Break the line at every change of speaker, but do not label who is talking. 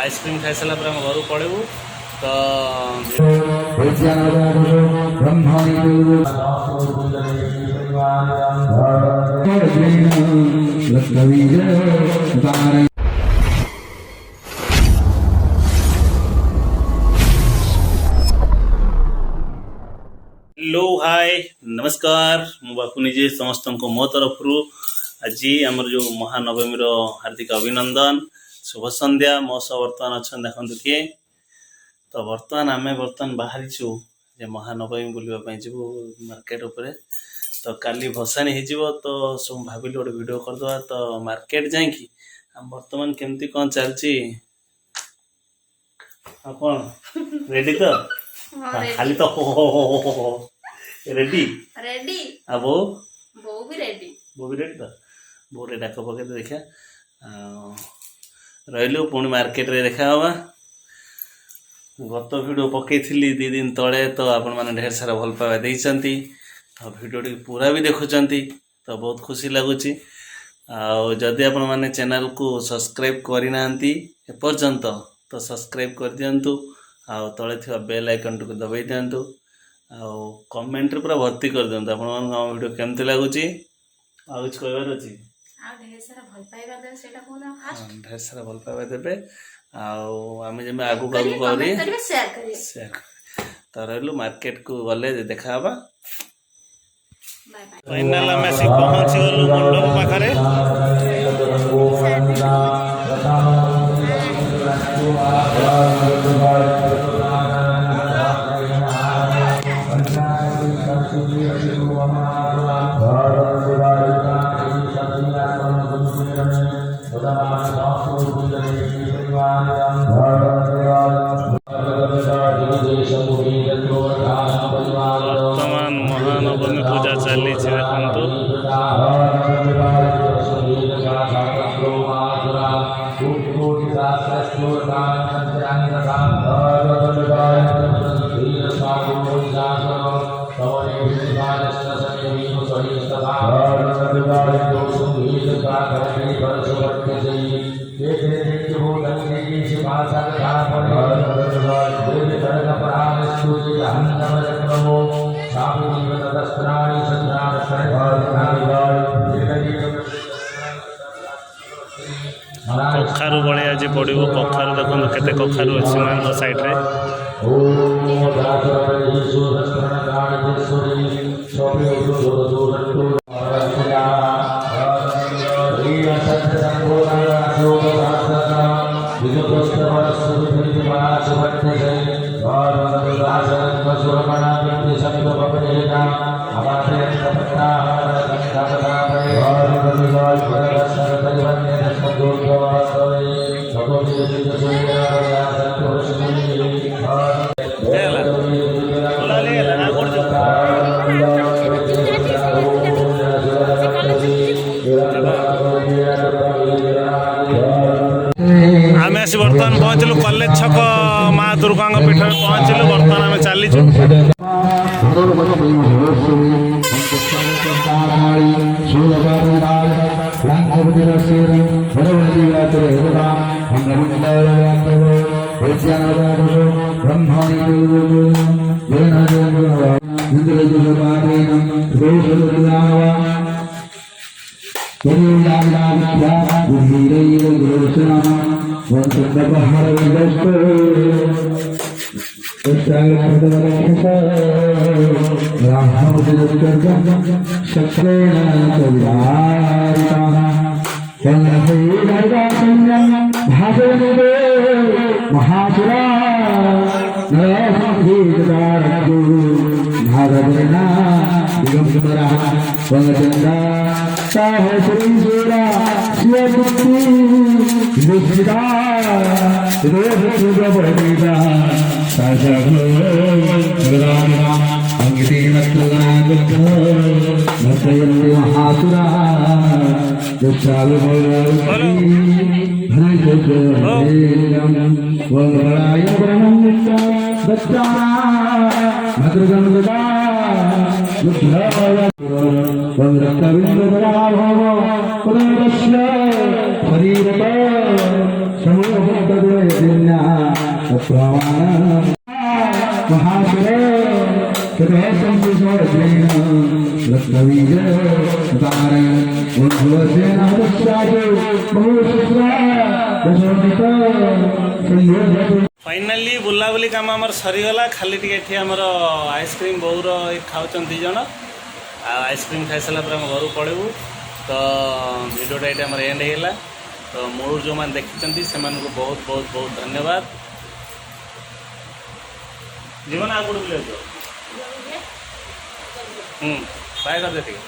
Ice cream खाई सारा पर घर पड़ेबू तो हेलो हाय नमस्कार मु बापू निजे समस्त को मो तरफ आज आमर जो महानवमी हार्दिक अभिनंदन शुभ संध्या मो सब बर्तमान अच्छा देखते किए तो बर्तमान आम बर्तमान बाहरी जे महानवमी बुलवाई जीवु मार्केट उपरे तो काली भसानी हो तो सब भाविल गोटे वीडियो करदे तो मार्केट जाकि आम बर्तमान केमती कौन चलती कौन रेडी तो खाली तो हो रेडी
रेडी
अब
बो भी रेडी
तो बो रे डाक पके देखा रही पुणी मार्केट रे देखा हवा गत वीडियो पकई 2 दिन तले तो आपण मैंने ढेर सारा भल पावा देइचंती तो वीडियो टी पूरा भी देखुचंती तो बहुत खुशी लगुच जदि आपण मैंने चैनल को सब्सक्राइब करना एपर्यंत तो सब्सक्राइब कर दिंतु आउ तले थी बेल आइकन को दबाई दिंतु आउ कमेंट पूरा भर्ती कर दिंतु आपण वीडियो केमती लगुच आ कुछ कहबार अच्छी
ढेर सारा भल पाइबा देबे सेटा कोना फास्ट
ढेर सारा भल पाइबा देबे आम जब आगू आगू करी शेयर तो रही मार्केट को गले देखा हवा फाइनल आम आसी पहुँची गलु मंडप पाखरे वर्तमान महानवमी पूजा चली देखु कखारु बड़े आज पड़ो कखारु देखो केते कखारु अच्छी मान साइड रे आम आसी बर्तमान पहुँचलु कॉलेज छक माँ दुर्गा पीठ में पहुँचलु बर्तमान आम चलीचु महापुरा शरीर
प्रवाण महासुरे कृते संविशोधनेन लक्ष्मीज तारे उद्भवसेन अनुष्ठाये बहुशुश्रा दशोदित संयोजति
फाइनाली बुलाबुली काम आमर सरीगला खाली टिके एठी आमर आइसक्रीम बोर खाऊचन दी जण आइसक्रीम खाई सारा पर घर पड़ू तो भिडियोटा ये आम एंड होगा तो मूल जो मैंने देखी से बहुत बहुत बहुत धन्यवाद जीवन आगे बुले बाय कर दे ठीक है।